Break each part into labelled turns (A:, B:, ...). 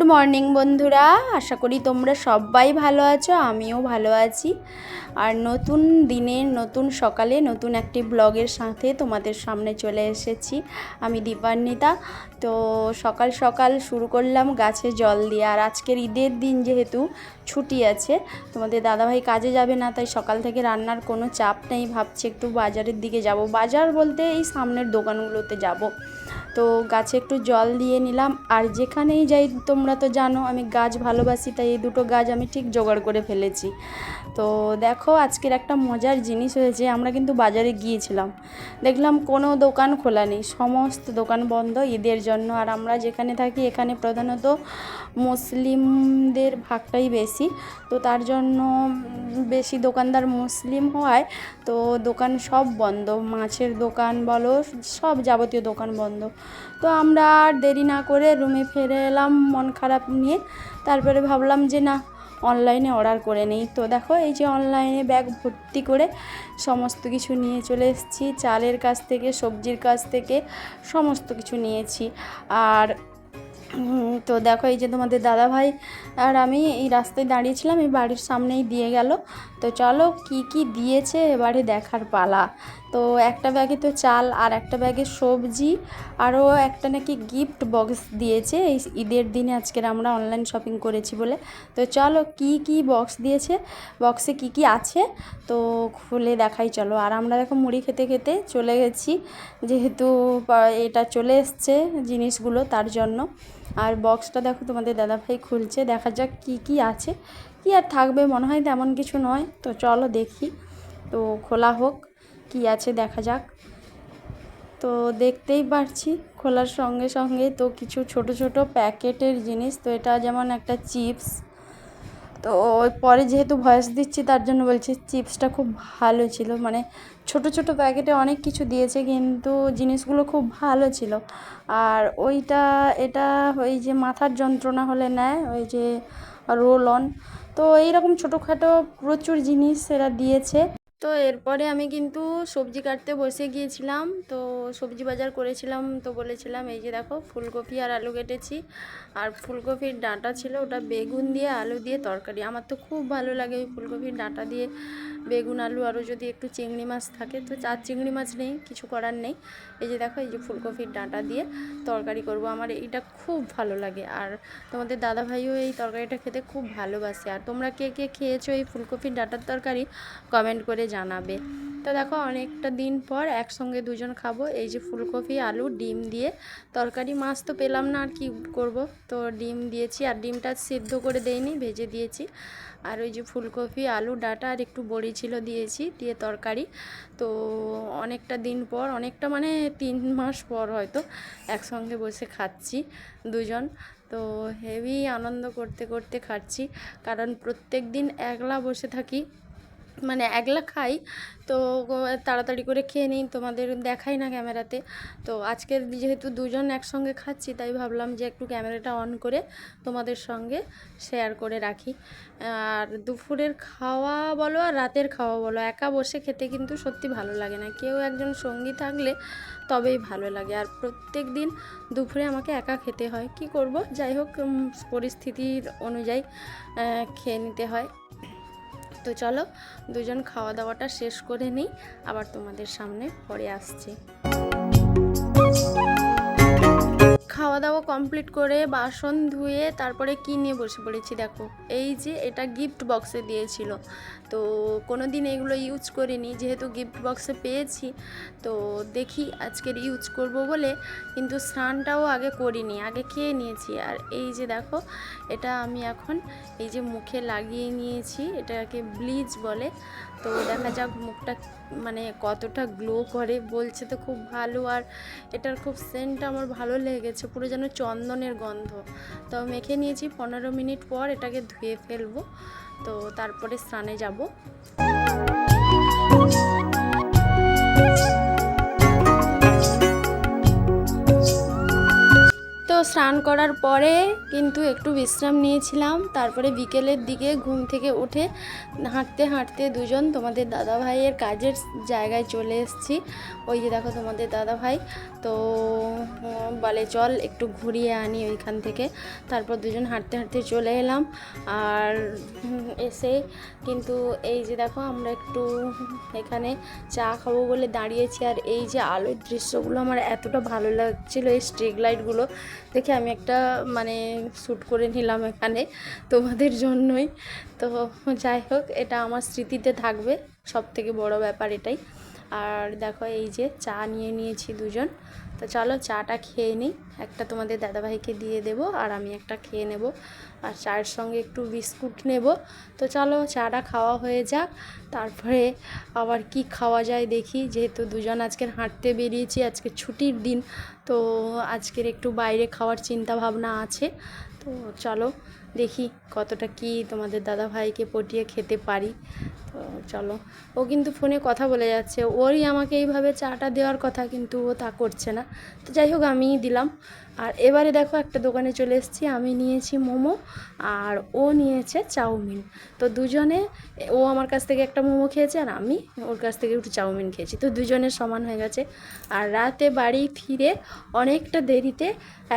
A: Morning বন্ধুরা, আশা করি তোমরা সবাই ভালো আছো, আমিও ভালো আছি। আর নতুন দিনের নতুন সকালে নতুন একটি ব্লগের সাথে তোমাদের সামনে চলে এসেছি আমি দীপান্বিতা। তো সকাল সকাল শুরু করলাম গাছে জল দিয়ে। আর আজকের ঈদের দিন যেহেতু ছুটি আছে, তোমাদের দাদাভাই কাজে যাবে না, তাই সকাল থেকে রান্নার কোনো চাপ নেই। ভাবছি একটু বাজারের দিকে যাব, বাজার বলতে এই সামনের দোকানগুলোতে যাব। তো গাছে একটু জল দিয়ে নিলাম। আর যেখানেই যাই তোমরা তো জানো আমি গাছ ভালোবাসি, তাই এই দুটো গাছ আমি ঠিক জোগাড় করে ফেলেছি। তো দেখো আজকের একটা মজার জিনিস হয়েছে, আমরা কিন্তু বাজারে গিয়েছিলাম, দেখলাম কোনো দোকান খোলা নেই, সমস্ত দোকান বন্ধ ঈদের জন্য। আর আমরা যেখানে থাকি এখানে প্রধানত মুসলিমদের ভাগটাই বেশি, তো তার জন্য বেশি দোকানদার মুসলিম হওয়ায় তো দোকান সব বন্ধ, মাছের দোকান বলো সব যাবতীয় দোকান বন্ধ। তো আমরা আর দেরি না করে রুমে ফিরে এলাম মন খারাপ নিয়ে। তারপরে ভাবলাম যে না, অনলাইনে অর্ডার করে নেই। তো দেখো এই যে অনলাইনে ব্যাগ ভর্তি করে সমস্ত কিছু নিয়ে চলে এসেছি, চালের কাছ থেকে সবজির কাছ থেকে সমস্ত কিছু নিয়েছি। আর তো দেখো এই যে তোমাদের দাদাভাই আর আমি এই রাস্তায় দাঁড়িয়েছিলাম, এই বাড়ির সামনেই দিয়ে গেল। তো চলো কি কি দিয়েছে এবারে দেখার পালা। তো একটা ব্যাগে তো চাল, আর একটা ব্যাগে সবজি, আরও একটা নাকি গিফট বক্স দিয়েছে এই ঈদের দিনে। আজকের আমরা অনলাইন শপিং করেছি বলে। তো চলো কি কি বক্স দিয়েছে, বক্সে কি কি আছে তো খুলে দেখাই চলো। আর আমরা দেখো মুড়ি খেতে খেতে চলে গেছি, যেহেতু এটা চলে এসছে জিনিসগুলো তার জন্য। আর বক্সটা দেখো তোমাদের দাদাভাই খুলছে, দেখা যাক কি কি আছে। কি আর থাকবে, মনে হয় তেমন কিছু নয়। তো চলো দেখি, তো খোলা হোক, কি আছে দেখা যাক। তো দেখতেই পারছি খোলার সঙ্গে সঙ্গে তো কিছু ছোট ছোট প্যাকেটের জিনিস। তো এটা যেমন একটা চিপস, তো পরে যেহেতু ভয়েস দিচ্ছি তার জন্য বলছি চিপসটা খুব ভালো ছিল, মানে ছোট ছোট প্যাকেটে অনেক কিছু দিয়েছে কিন্তু জিনিসগুলো খুব ভালো ছিল। আর এটা ওই যে মাথার যন্ত্রণা হলে নেয়, ওই যে রোল অন, তো এইরকম ছোটোখাটো প্রচুর জিনিস এরা দিয়েছে। তো এরপরে আমি কিন্তু সবজি কাটতে বসে গিয়েছিলাম, তো সবজি বাজার করেছিলাম। তো বলেছিলাম এই যে দেখো ফুলকপি আর আলু কেটেছি, আর ফুলকপির ডাঁটা ছিল, ওটা বেগুন দিয়ে আলু দিয়ে তরকারি। আমার তো খুব ভালো লাগে ওই ফুলকপির ডাঁটা দিয়ে বেগুন আলু, আরও যদি একটু চিংড়ি মাছ থাকে। তো আর চিংড়ি মাছ নেই, কিছু করার নেই। এই যে দেখো এই যে ফুলকপির ডাঁটা দিয়ে তরকারি করব, আমার এইটা খুব ভালো লাগে। আর তোমাদের দাদাভাইও এই তরকারিটা খেতে খুব ভালোবাসে। আর তোমরা কে কে খেয়েছো এই ফুলকপির ডাঁটার তরকারি কমেন্ট করে জানাবে। তো দেখো অনেকটা দিন পর একসঙ্গে দুজন খাবো এই যে ফুলকপি আলু ডিম দিয়ে তরকারি। মাছ তো পেলাম না, আর কি করব, তো ডিম দিয়েছি। আর ডিমটা সিদ্ধ করে দেইনি, ভেজে দিয়েছি। আর ওই যে ফুলকপি আলু ডাঁটা আর একটু বড়ি ছিল দিয়েছি, দিয়ে তরকারি। তো অনেকটা দিন পর, অনেকটা মানে 3 মাস পর হয়তো একসঙ্গে বসে খাচ্ছি দুজন। তো হেভি আনন্দ করতে করতে খাচ্ছি, কারণ প্রত্যেক দিন একলা বসে থাকি, মানে একলা খাই। তো তাড়াতাড়ি করে খেয়ে নিই, তোমাদের দেখাই না ক্যামেরাতে। তো আজকের যেহেতু দুজন একসঙ্গে খাচ্ছি, তাই ভাবলাম যে একটু ক্যামেরাটা অন করে তোমাদের সঙ্গে শেয়ার করে রাখি। আর দুপুরের খাওয়া বলো আর রাতের খাওয়া বলো, একা বসে খেতে কিন্তু সত্যি ভালো লাগে না, কেউ একজন সঙ্গী থাকলে তবেই ভালো লাগে। আর প্রত্যেক দিন দুপুরে আমাকে একা খেতে হয়, কি করব, যাই হোক পরিস্থিতির অনুযায়ী খেয়ে নিতে হয়। তো চলো দুজন খাওয়া দাওয়াটা শেষ করে নিই, আবার তোমাদের সামনে পরে আসছি। খাওয়া দাওয়া কমপ্লিট করে বাসন ধুয়ে তারপরে কি নিয়ে বসে পড়েছি দেখো, এই যে এটা গিফট বক্সে দিয়েছিল। তো কোনো দিন এগুলো ইউজ করিনি, যেহেতু গিফট বক্সে পেয়েছি তো দেখি আজকের ইউজ করব বলে। কিন্তু স্নানটাও আগে করিনি, আগে খেয়ে নিয়েছি। আর এই যে দেখো এটা আমি এখন এই যে মুখে লাগিয়ে নিয়েছি, এটাকে ব্লিচ বলে। তো দেখা যাক মুখটা মানে কতটা গ্লো করে, বলছে তো খুব ভালো। আর এটার খুব সেন্টটা আমার ভালো লেগেছে, পুরো যেন চন্দনের গন্ধ। তো মেখে নিয়েছি, 15 মিনিট পর এটাকে ধুয়ে ফেলবো, তো তারপরে স্নানে যাব। তো স্নান করার পরে কিন্তু একটু বিশ্রাম নিয়েছিলাম, তারপরে বিকেলের দিকে ঘুম থেকে উঠে হাঁটতে হাঁটতে দুজন তোমাদের দাদাভাইয়ের কাজের জায়গায় চলে এসেছি। ওই যে দেখো তোমাদের দাদাভাই, তো বলে চল একটু ঘুরিয়ে আনি ওইখান থেকে। তারপর দুজন হাঁটতে হাঁটতে চলে এলাম। আর এসে কিন্তু এই যে দেখো আমরা একটু এখানে চা খাবো বলে দাঁড়িয়েছি। আর এই যে আলোর দৃশ্যগুলো আমার এতটা ভালো লাগছিলো, এই স্ট্রিট লাইটগুলো দেখে আমি একটা মানে শ্যুট করে নিলাম এখানে তোমাদের জন্যই। তো যাই হোক, এটা আমার স্মৃতিতে থাকবে, সব থেকে বড় ব্যাপার এটাই। আর দেখো এই যে চা নিয়ে নিয়েছি দুজন, তো চলো চাটা খেয়ে নিই। একটা তোমাদের দাদাভাইকে দিয়ে দেব আর আমি একটা খেয়ে নেব, আর চায়ের সঙ্গে একটু বিস্কুট নেব। তো চলো চাটা খাওয়া হয়ে যাক, তারপরে আবার কি খাওয়া যায় দেখি। যেহেতু দুজন আজকের হাঁটতে বেরিয়েছি, আজকে ছুটির দিন, তো আজকের একটু বাইরে খাওয়ার চিন্তা ভাবনা আছে। তো চলো দেখি কতটা কি তোমাদের দাদাভাইকে পটিয়ে খেতে পারি। তো চলো, ও কিন্তু ফোনে কথা বলে যাচ্ছে, ওরই আমাকে এইভাবে চাটা দেওয়ার কথা, কিন্তু ও তা করছে না। তো যাই হোক, আমিই দিলাম। আর এবারে দেখো একটা দোকানে চলে এসেছি, আমি নিয়েছি মোমো আর ও নিয়েছে চাউমিন। তো দুজনে, ও আমার কাছ থেকে একটা মোমো খেয়েছে আর আমি ওর কাছ থেকে একটু চাউমিন খেয়েছি, তো দুজনের সমান হয়ে গেছে। আর রাতে বাড়ি ফিরে অনেকটা দেরিতে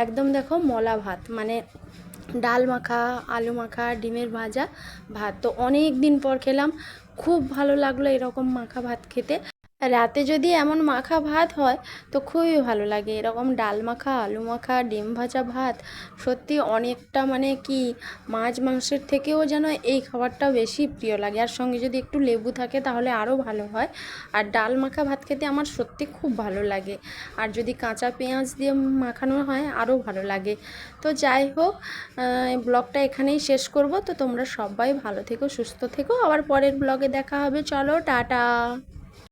A: একদম দেখো মলা ভাত, মানে ডাল মাখা, আলু মাখা, ডিমের ভাজা, ভাত। তো অনেক দিন পর খেলাম, খুব ভালো লাগলো এরকম মাখা ভাত খেতে। রাতে যদি এমন মাখা ভাত হয় তো খুবই ভালো লাগে। এরকম ডাল মাখা, আলু মাখা, ডিম ভাজা ভাত সত্যি অনেকটা, মানে কি মাছ মাংসের থেকেও যেন এই খাবারটা বেশি প্রিয় লাগে। আর সঙ্গে যদি একটু লেবু থাকে তাহলে আরও ভালো হয়। আর ডাল মাখা ভাত খেতে আমার সত্যি খুব ভালো লাগে, আর যদি কাঁচা পেঁয়াজ দিয়ে মাখানো হয় আরও ভালো লাগে। তো যাই হোক, ব্লগটা এখানেই শেষ করব। তো তোমরা সবাই ভালো থেকো, সুস্থ থেকো, আবার পরের ব্লগে দেখা হবে। চলো টাটা।